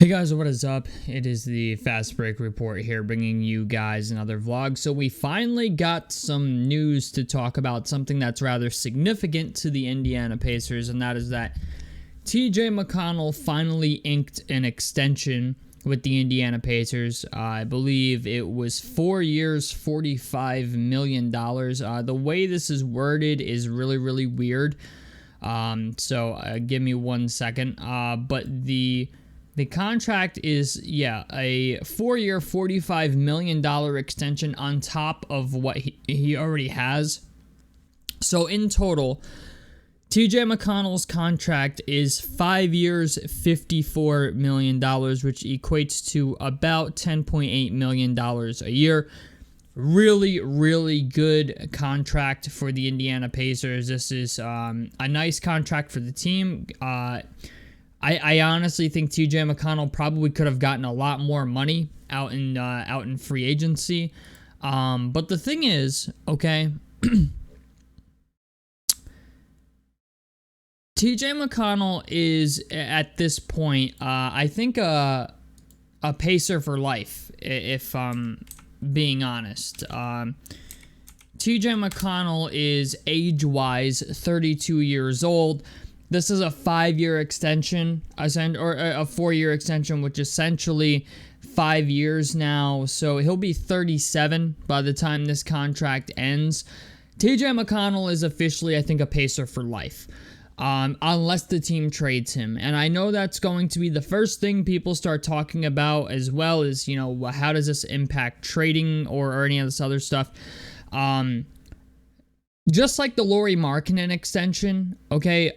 Hey guys, what is up? It is the Fast Break Report here, bringing you guys another vlog. So we finally got some news to talk about, something that's rather significant to the Indiana Pacers, and that is that T.J Mcconnell finally inked an extension with the Indiana Pacers. I believe it was 4 years, $45 million. The way this is worded is really weird. So give me 1 second. But the contract is, a 4-year, $45 million extension on top of what he already has. So in total, T.J Mcconnell's contract is 5 years, $54 million, which equates to about $10.8 million a year. Really good contract for the Indiana Pacers. This is a nice contract for the team. I honestly think T.J McConnell probably could have gotten a lot more money out in free agency. But the thing is, okay, T.J McConnell is at this point, I think a Pacer for life, if I'm being honest. T.J McConnell is age-wise 32 years old. This is a 5-year extension, or a 4-year extension, which essentially 5 years now. So he'll be 37 by the time this contract ends. T.J McConnell is officially, I think, a Pacer for life, unless the team trades him. And I know that's going to be the first thing people start talking about, as well as, how does this impact trading or any of this other stuff. Just like the Lauri Markkanen extension, okay,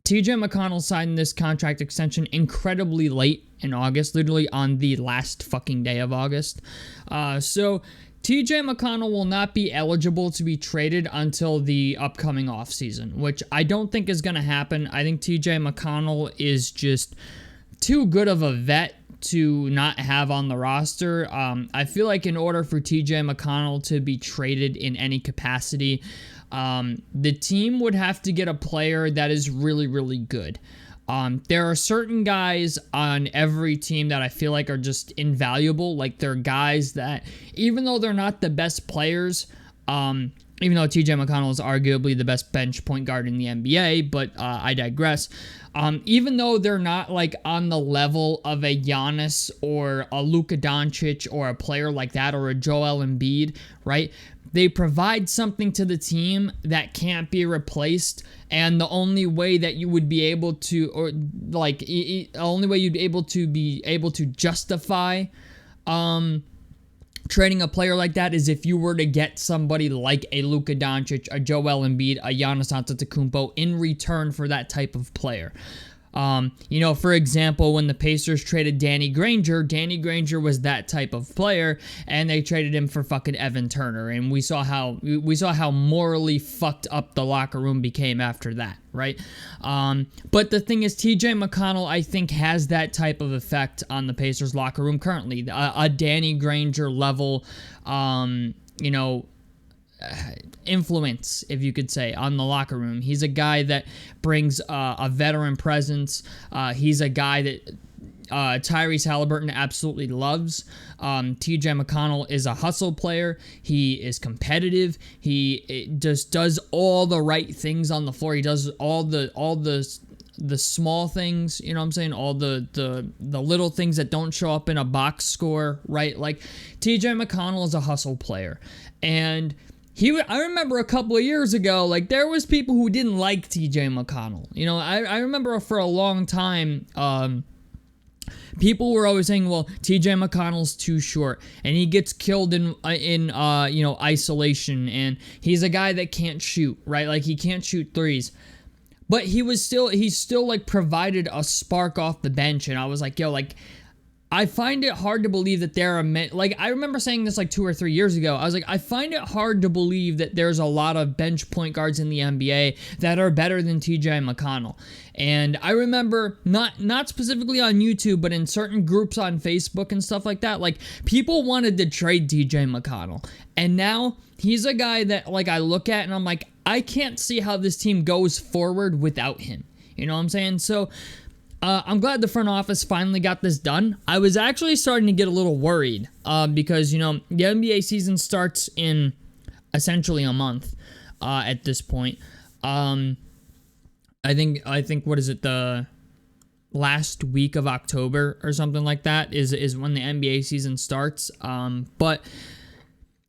T.J McConnell signed this contract extension incredibly late in August, literally on the last fucking day of August. So T.J McConnell will not be eligible to be traded until the upcoming offseason, which I don't think is going to happen. I think T.J McConnell is just too good of a vet to not have on the roster. I feel like in order for T.J McConnell to be traded in any capacity, the team would have to get a player that is really good. There are certain guys on every team that I feel like are just invaluable. Like, they're guys that, even though they're not the best players, even though T.J McConnell is arguably the best bench point guard in the NBA, but I digress. Even though they're not like on the level of a Giannis or a Luka Doncic or a player like that, or a Joel Embiid, right? They provide something to the team that can't be replaced, and the only way that you would be able to, or like, the only way you'd be able to justify trading a player like that is if you were to get somebody like a Luka Doncic, a Joel Embiid, a Giannis Antetokounmpo in return for that type of player. For example, when the Pacers traded Danny Granger was that type of player, and they traded him for fucking Evan Turner, and we saw how morally fucked up the locker room became after that, right? But the thing is, T.J McConnell, I think, has that type of effect on the Pacers locker room currently. A Danny Granger level, influence, if you could say, on the locker room. He's a guy that brings a veteran presence. He's a guy that Tyrese Halliburton absolutely loves. T.J McConnell is a hustle player. He is competitive. He just does all the right things on the floor. He does all the small things, you know what I'm saying? All the little things that don't show up in a box score, right? Like, T.J McConnell is a hustle player. And I remember a couple of years ago, like, there was people who didn't like T.J McConnell. I remember for a long time, people were always saying, well, T.J McConnell's too short, and he gets killed in isolation, and he's a guy that can't shoot, right? Like, he can't shoot threes. But he still like provided a spark off the bench, and I was like, yo, like, I find it hard to believe that there are like, I remember saying this like 2 or 3 years ago. I was like, I find it hard to believe that there's a lot of bench point guards in the NBA that are better than T.J McConnell. And I remember, not specifically on YouTube, but in certain groups on Facebook and stuff like that, like, people wanted to trade T.J McConnell. And now he's a guy that, like, I look at and I'm like, I can't see how this team goes forward without him. You know what I'm saying? So I'm glad the front office finally got this done. I was actually starting to get a little worried because, the NBA season starts in essentially a month at this point. I think what is it, the last week of October or something like that is when the NBA season starts. But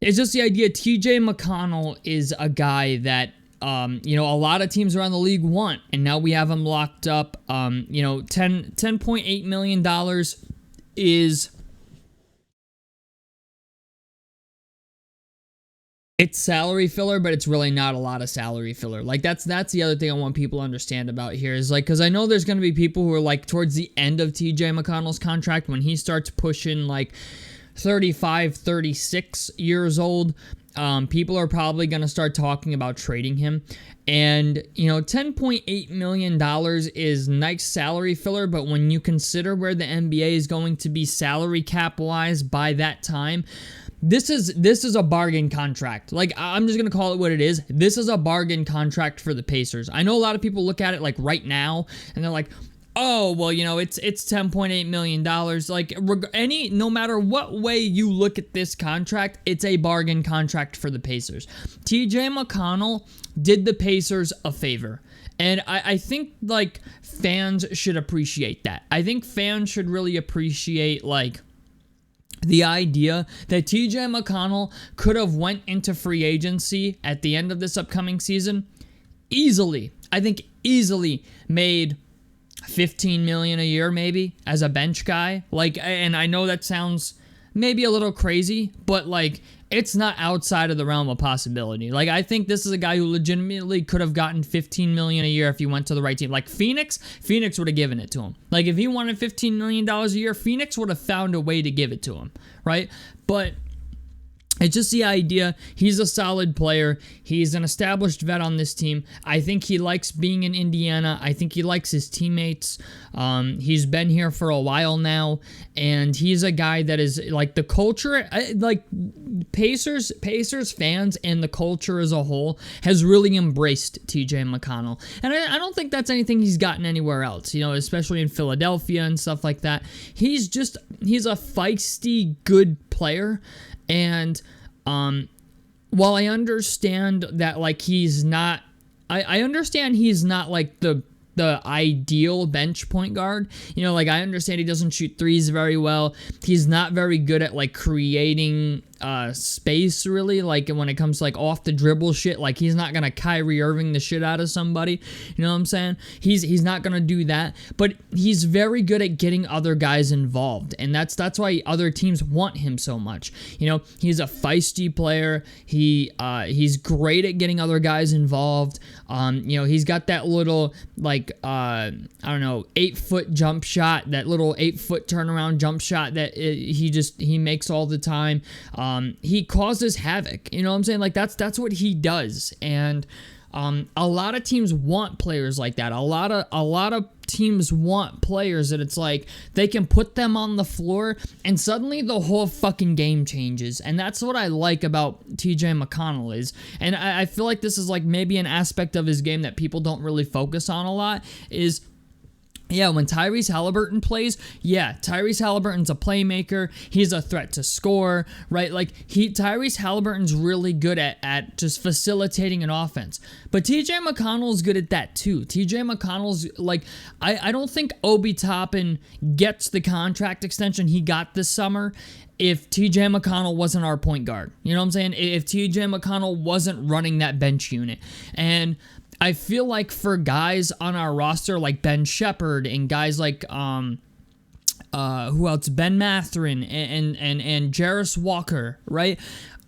it's just the idea. T.J. Mcconnell is a guy that a lot of teams around the league want, and now we have him locked up. $10.8 million is it's salary filler, but it's really not a lot of salary filler. Like that's the other thing I want people to understand about here is like, because I know there's going to be people who are like towards the end of T.J. McConnell's contract when he starts pushing like 35, 36 years old. People are probably going to start talking about trading him. And, $10.8 million is nice salary filler, but when you consider where the NBA is going to be salary cap-wise by that time, this is a bargain contract. Like, I'm just going to call it what it is. This is a bargain contract for the Pacers. I know a lot of people look at it like right now, and they're like, oh, well, it's $10.8 million. Like, no matter what way you look at this contract, it's a bargain contract for the Pacers. T.J. McConnell did the Pacers a favor. And I think, like, fans should appreciate that. I think fans should really appreciate, like, the idea that T.J. McConnell could have went into free agency at the end of this upcoming season easily made $15 million a year maybe as a bench guy. Like, and I know that sounds maybe a little crazy, but like it's not outside of the realm of possibility. Like, I think this is a guy who legitimately could have gotten $15 million a year if he went to the right team. Like Phoenix would have given it to him. Like if he wanted $15 million a year, Phoenix would have found a way to give it to him, right? But it's just the idea. He's a solid player. He's an established vet on this team. I think he likes being in Indiana. I think he likes his teammates. He's been here for a while now, and he's a guy that is like the culture, like Pacers fans and the culture as a whole has really embraced T.J. McConnell, and I don't think that's anything he's gotten anywhere else. Especially in Philadelphia and stuff like that. He's a feisty, good player. And while I understand that, like, he's not, I understand he's not like the ideal bench point guard. Like, I understand he doesn't shoot threes very well. He's not very good at like creating space, really, like when it comes to like off the dribble shit. Like, he's not gonna Kyrie Irving the shit out of somebody. You know what I'm saying? He's not gonna do that, but he's very good at getting other guys involved, and that's why other teams want him so much. He's a feisty player. He's great at getting other guys involved. He's got that little like 8-foot jump shot, that little 8-foot turnaround jump shot that he makes all the time. He causes havoc. You know what I'm saying? Like that's what he does. And a lot of teams want players like that. A lot of teams want players that it's like they can put them on the floor and suddenly the whole fucking game changes. And that's what I like about T.J. McConnell is. And I feel like this is like maybe an aspect of his game that people don't really focus on a lot is, yeah, when Tyrese Halliburton plays, Tyrese Halliburton's a playmaker. He's a threat to score, right? Like, Tyrese Halliburton's really good at just facilitating an offense. But T.J. McConnell's good at that too. T.J. McConnell's, like, I don't think Obi Toppin gets the contract extension he got this summer if T.J. McConnell wasn't our point guard. You know what I'm saying? If T.J. McConnell wasn't running that bench unit. And I feel like for guys on our roster like Ben Shepherd and guys like who else? Ben Mathurin and Jarris Walker, right?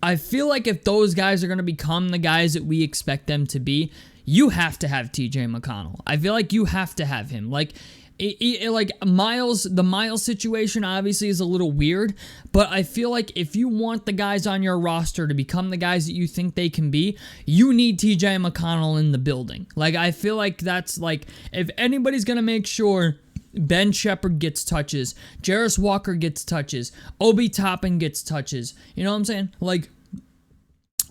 I feel like if those guys are going to become the guys that we expect them to be, you have to have T.J. McConnell. I feel like you have to have him. Like, the Miles situation obviously is a little weird, but I feel like if you want the guys on your roster to become the guys that you think they can be, you need T.J. McConnell in the building. Like, I feel like that's like, if anybody's going to make sure Ben Shepherd gets touches, Jarris Walker gets touches, Obi Toppin gets touches, you know what I'm saying? Like,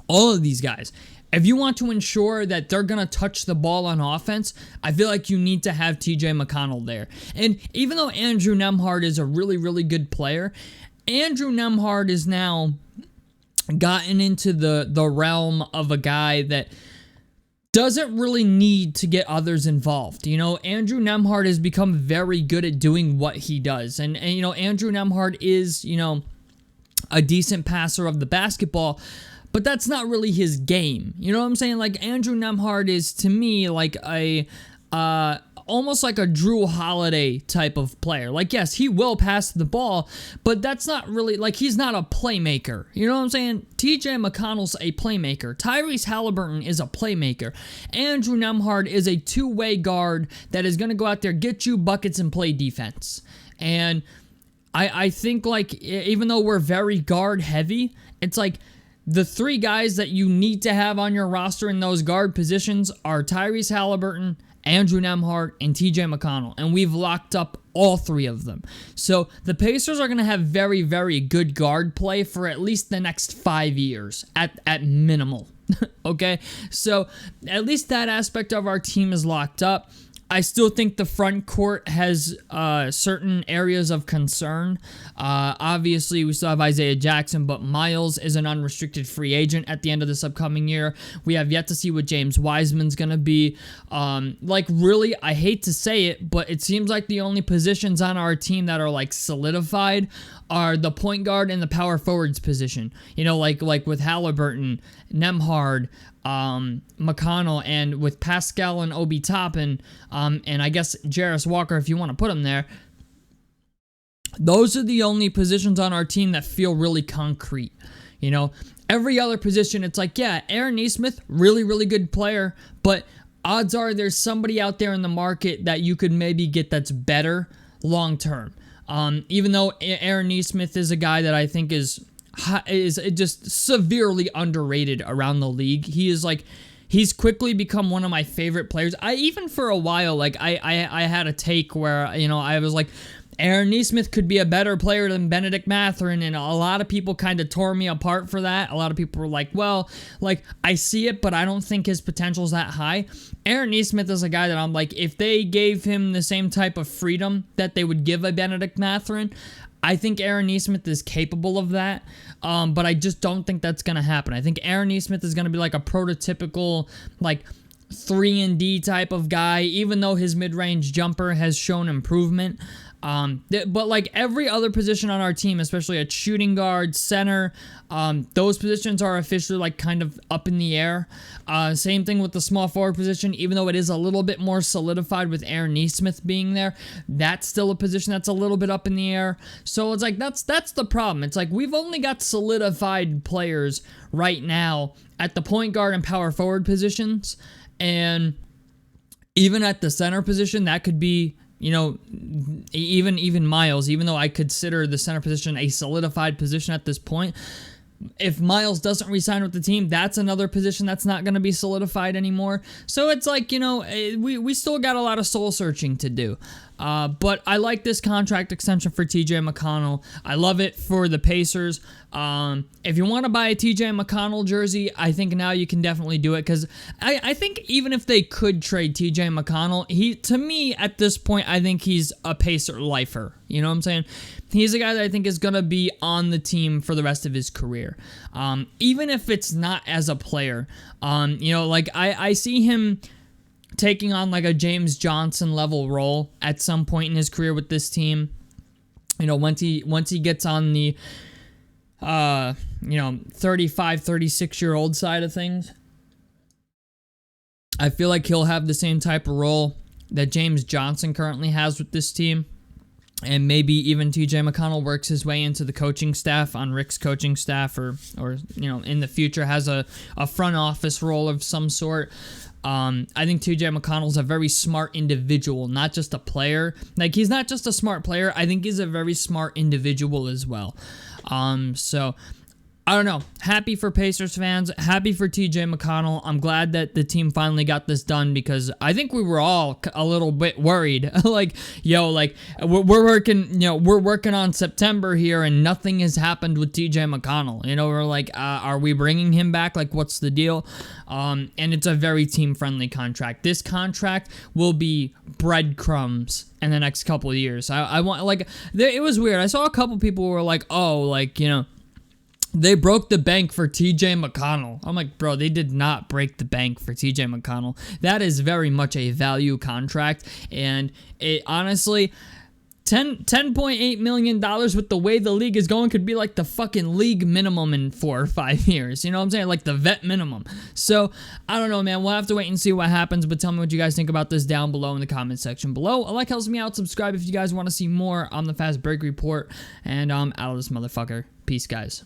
all of these guys. if you want to ensure that they're going to touch the ball on offense, I feel like you need to have T.J. McConnell there. And even though Andrew Nembhard is a really, really good player, Andrew Nembhard is now gotten into the realm of a guy that doesn't really need to get others involved. You know, Andrew Nembhard has become very good at doing what he does. And you know, Andrew Nembhard is, you know, a decent passer of the basketball, but that's not really his game. You know what I'm saying? Like, Andrew Nembhard is, to me, like a almost like a Drew Holiday type of player. Like, yes, he will pass the ball, but that's not really, like, he's not a playmaker. You know what I'm saying? T.J. McConnell's a playmaker. Tyrese Halliburton is a playmaker. Andrew Nembhard is a two-way guard that is going to go out there, get you buckets, and play defense. And I think, like, even though we're very guard heavy, it's like the three guys that you need to have on your roster in those guard positions are Tyrese Halliburton, Andrew Nembhard, and T.J. McConnell, and we've locked up all three of them. So the Pacers are going to have very, very good guard play for at least the next 5 years, at minimal. Okay? So at least that aspect of our team is locked up. I still think the front court has certain areas of concern. Obviously, we still have Isaiah Jackson, but Miles is an unrestricted free agent at the end of this upcoming year. We have yet to see what James Wiseman's going to be. Like, really, I hate to say it, but it seems like the only positions on our team that are, like, solidified are the point guard and the power forwards position. You know, like with Halliburton, Nembhard, McConnell, and with Pascal and Obi Toppin, and I guess Jarris Walker, if you want to put him there. Those are the only positions on our team that feel really concrete. You know, every other position, it's like, yeah, Aaron Nesmith, really, really good player, but odds are there's somebody out there in the market that you could maybe get that's better long term. Even though Aaron Nesmith is a guy that I think is just severely underrated around the league. He's quickly become one of my favorite players. Even for a while, like, I had a take where, you know, I was like, Aaron Nesmith could be a better player than Benedict Mathurin, and a lot of people kind of tore me apart for that. A lot of people were like, well, like, I see it, but I don't think his potential's that high. Aaron Nesmith is a guy that I'm like, if they gave him the same type of freedom that they would give a Benedict Mathurin, I think Aaron Nesmith is capable of that, but I just don't think that's going to happen. I think Aaron Nesmith is going to be like a prototypical, like, 3-and-D type of guy, even though his mid-range jumper has shown improvement. But like every other position on our team, especially at shooting guard, center, those positions are officially like kind of up in the air. Same thing with the small forward position, even though it is a little bit more solidified with Aaron Nesmith being there, that's still a position that's a little bit up in the air. So it's like, that's the problem. It's like we've only got solidified players right now at the point guard and power forward positions. And even at the center position, that could be, you know, even Miles, even though I consider the center position a solidified position at this point. If Miles doesn't re-sign with the team, that's another position that's not going to be solidified anymore. So it's like, you know, we still got a lot of soul searching to do. But I like this contract extension for T.J. McConnell. I love it for the Pacers. If you want to buy a T.J. McConnell jersey, I think now you can definitely do it, because I think even if they could trade T.J. McConnell, to me, at this point, I think he's a Pacer lifer. You know what I'm saying? He's a guy that I think is going to be on the team for the rest of his career. Even if it's not as a player. You know, like I see him taking on like a James Johnson level role at some point in his career with this team. You know, once he gets on the 35, 36-year-old side of things, I feel like he'll have the same type of role that James Johnson currently has with this team. And maybe even T.J. McConnell works his way into the coaching staff on Rick's coaching staff, or you know, in the future has a front office role of some sort. I think T.J. McConnell's a very smart individual, not just a player. Like, he's not just a smart player. I think he's a very smart individual as well. So I don't know. Happy for Pacers fans. Happy for T.J. McConnell. I'm glad that the team finally got this done because I think we were all a little bit worried. Like, yo, like we're working on September here and nothing has happened with T.J. McConnell. You know, we're like, are we bringing him back? Like, what's the deal? And it's a very team-friendly contract. This contract will be breadcrumbs in the next couple of years. I want, like, it was weird. I saw a couple people who were like, oh, like, you know, they broke the bank for T.J. McConnell. I'm like, bro, they did not break the bank for T.J. McConnell. That is very much a value contract. And it honestly, $10.8 million with the way the league is going could be like the fucking league minimum in 4 or 5 years. You know what I'm saying? Like the vet minimum. So, I don't know, man. We'll have to wait and see what happens. But tell me what you guys think about this down below in the comment section below. A like helps me out. Subscribe if you guys want to see more on the Fast Break Report. And I'm out of this motherfucker. Peace, guys.